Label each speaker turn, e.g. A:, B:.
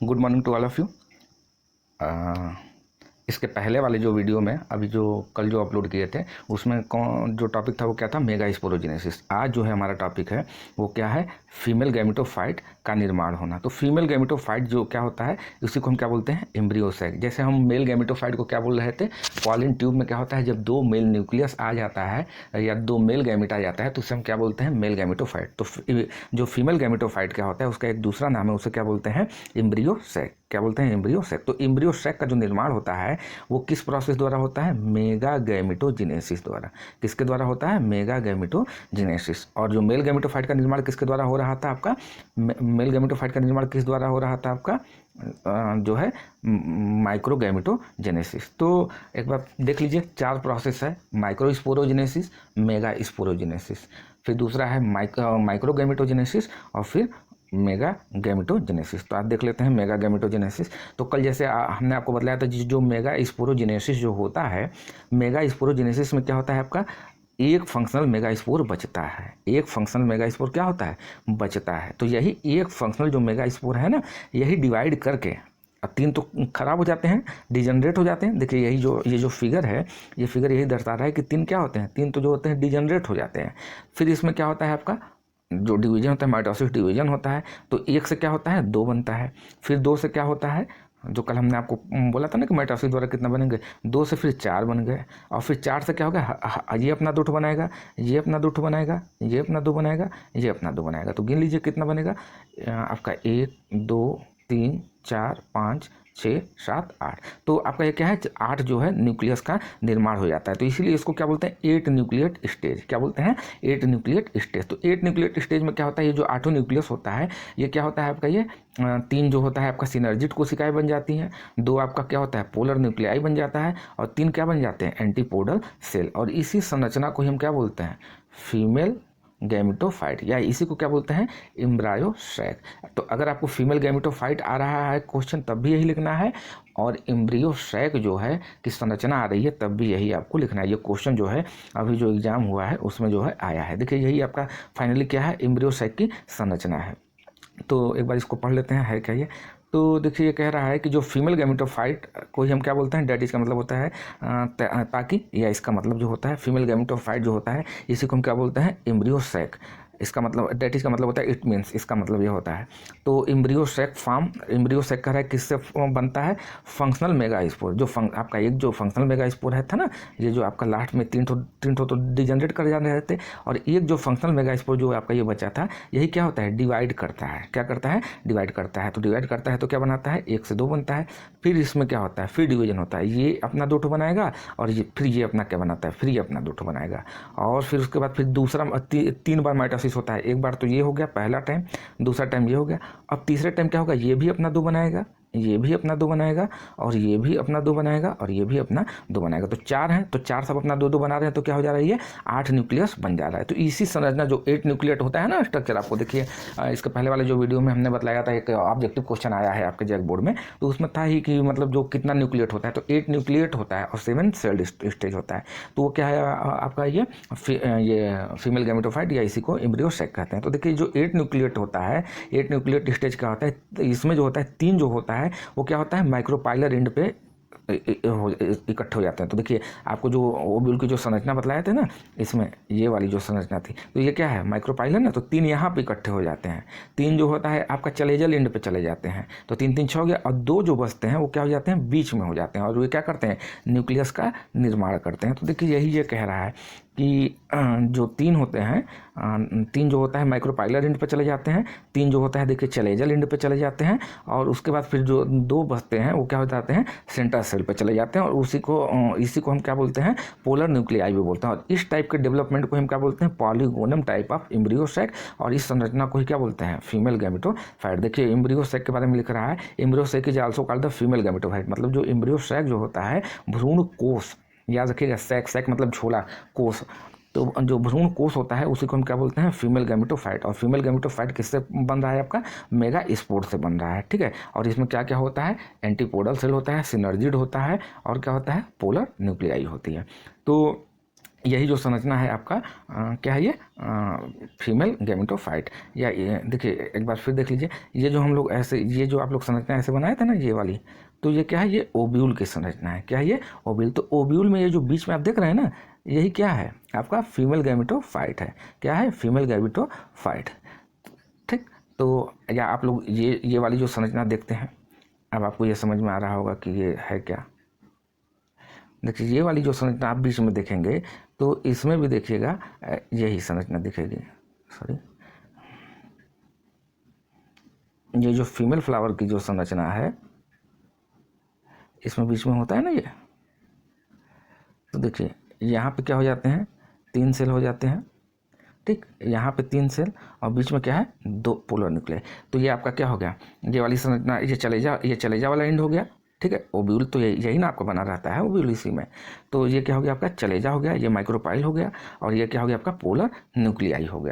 A: Good morning to all of you. इसके पहले वाले जो वीडियो में अभी जो कल जो अपलोड किए थे उसमें कौन जो टॉपिक था वो क्या था, मेगा स्पोरोजेनेसिस। आज जो है हमारा टॉपिक है वो क्या है, फीमेल गैमेटोफाइट का निर्माण होना। तो फीमेल गैमेटोफाइट जो क्या होता है उसी को हम क्या बोलते हैं, एम्ब्रियो सैक। जैसे हम मेल गैमेटोफाइट को क्या बोल रहे थे, पॉलिन ट्यूब में क्या होता है, जब दो मेल न्यूक्लियस आ जाता है या दो मेल गैमेट आ जाता है तो उसे हम क्या बोलते हैं, मेल गैमेटोफाइट। तो जो फीमेल गैमेटोफाइट क्या होता है उसका एक दूसरा नाम है, उसे क्या बोलते हैं, एम्ब्रियो सैक। क्या बोलते हैं, एम्ब्रियो सैक। तो एम्ब्रियो सैक का जो निर्माण होता है वो किस प्रोसेस द्वारा होता है, मेगा गैमेटोजेनेसिस द्वारा। किसके द्वारा होता है, मेगा गैमेटोजेनेसिस। और जो मेल गैमेटोफाइट का निर्माण किसके द्वारा हो रहा था आपका, मेल गैमेटोफाइट का निर्माण किस द्वारा हो रहा था आपका, जो है माइक्रोगैमेटोजेनेसिस। तो एक बार देख लीजिए, चार प्रोसेस है, माइक्रोस्पोरोजेनेसिस, मेगा स्पोरोजेनेसिस, फिर दूसरा है माइक्रोगैमेटोजेनेसिस और फिर मेगा गैमेटोजेनेसिस। तो आप देख लेते हैं मेगा गैमेटोजेनेसिस। तो कल जैसे हमने आपको बताया था जो मेगा स्पोरोजेनेसिस जो होता है, मेगा स्पोरोजेनेसिस में क्या होता है आपका, एक फंक्शनल मेगा स्पोर बचता है। एक फंक्शनल मेगा स्पोर क्या होता है, बचता है। तो यही एक फंक्शनल जो मेगा स्पोर है ना, यही डिवाइड करके, अब तीन तो खराब हो जाते हैं, डिजनरेट हो जाते हैं। देखिए यही जो ये जो फिगर है, ये फिगर यही दर्शा रहा है कि तीन क्या होते हैं, तीन तो जो होते हैं डिजनरेट हो जाते हैं। फिर इसमें क्या होता है आपका, जो डिवीजन होता है, माइटोसिस डिवीजन होता है। तो एक से क्या होता है, दो बनता है। फिर दो से क्या होता है, जो कल हमने आपको बोला था ना कि माइटोसिस द्वारा कितना बनेंगे, दो से फिर चार बन गए। और फिर चार से क्या होगा, ये अपना दो बनाएगा, ये अपना दो बनाएगा, ये अपना दो बनाएगा, ये अपना दो बनाएगा। तो गिन लीजिए कितना बनेगा आपका, 1 2 3 4 5 6 7 8। तो आपका ये क्या है, 8 जो है न्यूक्लियस का निर्माण हो जाता है। तो इसीलिए इसको क्या बोलते हैं, 8 न्यूक्लियट स्टेज। क्या बोलते हैं, 8 न्यूक्लियट स्टेज। तो 8 न्यूक्लियट स्टेज में क्या होता है, ये जो 8 न्यूक्लियस होता है ये क्या होता है आपका, ये तीन जो होता है आपका सिनर्जिड कोशिकाएं बन जाती हैं, दो आपका क्या होता है, पोलर न्यूक्लियाई बन जाता है, और तीन क्या बन जाते हैं, एंटीपोडल सेल। और इसी संरचना को हम क्या बोलते हैं, फीमेल गैमेटोफाइट, या इसी को क्या बोलते हैं, एम्ब्रायो सैक। तो अगर आपको फीमेल गैमेटोफाइट आ रहा है क्वेश्चन तब भी यही लिखना है, और एम्ब्रियो सैक जो है कि संरचना आ रही है तब भी यही आपको लिखना है। ये क्वेश्चन जो है अभी जो एग्जाम हुआ है उसमें जो है आया है। देखिए यही आपका फाइनली क्या है, एम्ब्रियो सैक की संरचना है। तो एक बार इसको पढ़ लेते हैं, है क्या ये। तो देखिए ये कह रहा है कि जो फीमेल गैमेटोफाइट को ही हम क्या बोलते हैं, डेट इसका मतलब होता है ताकि, या इसका मतलब जो होता है फीमेल गैमेटोफाइट जो होता है इसी को हम क्या बोलते हैं, एम्ब्रियो सैक। इसका मतलब डेट इसका मतलब होता है इट मीन्स, इसका मतलब ये होता है। तो embryo sac form, embryo sac कह रहा है किससे बनता है, फंक्शनल मेगा स्पोर। जो आपका एक जो फंक्शनल मेगा स्पोर है था ना, ये जो आपका लास्ट में तीन ठो तो डिजनरेट कर जा रहे थे, और एक जो फंक्शनल मेगा स्पोर जो आपका ये बचा था, यही क्या होता है, डिवाइड करता है। क्या करता है, डिवाइड करता है। तो डिवाइड करता है तो क्या बनाता है, एक से दो बनता है। फिर इसमें क्या होता है, फिर डिवीजन होता है, ये अपना दो बनाएगा, और ये फिर ये अपना क्या बनाता है, फिर ये अपना दो बनाएगा। और फिर उसके बाद फिर दूसरा तीन बार माइटोसिस होता है। एक बार तो ये हो गया पहला टाइम, दूसरा टाइम ये हो गया। अब तीसरे टाइम क्या होगा, ये भी अपना दो बनाएगा, ये भी अपना दो बनाएगा, और ये भी अपना दो बनाएगा, और ये भी अपना दो बनाएगा। तो चार हैं, तो चार सब अपना दो दो बना रहे हैं, तो क्या हो जा रहा है, ये 8 न्यूक्लियस बन जा रहा है। तो इसी संरचना जो 8 न्यूक्लियट होता है ना स्ट्रक्चर, आपको देखिए इसके पहले वाले जो वीडियो में हमने बताया था, एक ऑब्जेक्टिव क्वेश्चन आया है आपके जैक बोर्ड में, तो उसमें था ही कि मतलब जो कितना न्यूक्लियट होता है, तो 8 न्यूक्लियट होता है और 7 सेल स्टेज होता है। तो वो क्या है आपका, ये फीमेल गैमेटोफाइट, या इसी को एम्ब्रियो सैक कहते हैं। तो देखिए जो 8 न्यूक्लियट होता है, 8 न्यूक्लियट स्टेज का होता है, इसमें जो होता है तीन जो होता है वो क्या होता है, माइक्रोपाइलर एंड पे इकट्ठे हो जाते हैं। तो देखिए आपको जो ओव्यूल की जो संरचना बतलाए थे ना, इसमें ये वाली जो संरचना थी, तो ये क्या है, माइक्रोपाइलर ना, तो तीन यहाँ पे इकट्ठे हो जाते हैं। तीन जो होता है आपका चलेजल एंड पे चले जाते हैं, तो 3 3 6 हो गया। और दो जो बचते हैं वो क्या हो जाते हैं, बीच में हो जाते हैं, और वे क्या करते हैं, न्यूक्लियस का निर्माण करते हैं। तो देखिए यही ये कह रहा है कि जो तीन होते हैं, तीन जो होता है माइक्रोपाइलर एंड पे चले जाते हैं, तीन जो होता है देखिए चलेजल एंड पे चले जाते हैं, और उसके बाद फिर जो दो बचते हैं वो क्या हो जाते हैं, सेंट्रल सेल पे चले जाते हैं, और इसी को हम क्या बोलते हैं, पोलर न्यूक्लियाई भी बोलते हैं। और इस टाइप के डेवलपमेंट को हम क्या बोलते हैं, polygonum type of embryo sac, और इस संरचना को ही क्या बोलते हैं, फीमेल गैमेटोफाइट। देखिए एम्ब्रियो सैक के बारे में लिख रहा है, embryo sac is also called the female gametophyte. मतलब जो एम्ब्रियो सैक जो होता है, भ्रूण कोष, याद रखिएगा, सैक सैक मतलब झोला, कोष। तो जो भ्रूण कोष होता है उसी को हम क्या बोलते हैं, फीमेल गैमेटोफाइट। और फीमेल गैमेटोफाइट किससे बन रहा है आपका, मेगा स्पोर से बन रहा है, ठीक है। और इसमें क्या क्या होता है, एंटीपोडल सेल होता है, सिनर्जिड होता है, और क्या होता है, पोलर न्यूक्लियाई होती है। तो यही जो संरचना है आपका क्या है, ये फीमेल गैमेटोफाइट। या देखिए एक बार फिर देख लीजिए, ये जो हम लोग ऐसे, ये जो आप लोग संरचना ऐसे बनाए थे ना ये वाली, तो ये क्या है, ये ओब्यूल की संरचना है। क्या है ये, ओब्यूल। तो ओब्यूल में ये जो बीच में आप देख रहे हैं ना, यही क्या है आपका फीमेल गैमेटोफाइट है। क्या है, फीमेल गैमेटोफाइट। ठीक, तो या आप लोग ये वाली जो संरचना देखते हैं, अब आपको ये समझ में आ रहा होगा कि ये है क्या। देखिए ये वाली जो संरचना आप बीच में देखेंगे, तो इसमें भी देखिएगा यही संरचना दिखेगी। सॉरी, ये जो फीमेल फ्लावर की जो संरचना है, इसमें बीच में होता है ना ये, तो देखिए यहाँ पे क्या हो जाते हैं, 3 सेल हो जाते हैं। ठीक, यहाँ पे 3 सेल और बीच में क्या है, 2 पोलर न्यूक्लियाई। तो ये आपका क्या हो गया, ये वाली संरचना, ये चलेजा वाला एंड हो गया। ठीक है, ओब्यूल तो यही ना आपका बना रहता है, ओब्यूल इसी में। तो ये क्या हो गया आपका चलेजा हो गया, ये माइक्रोपाइल हो गया, और ये क्या हो गया आपका पोलर न्यूक्लियाई हो गया।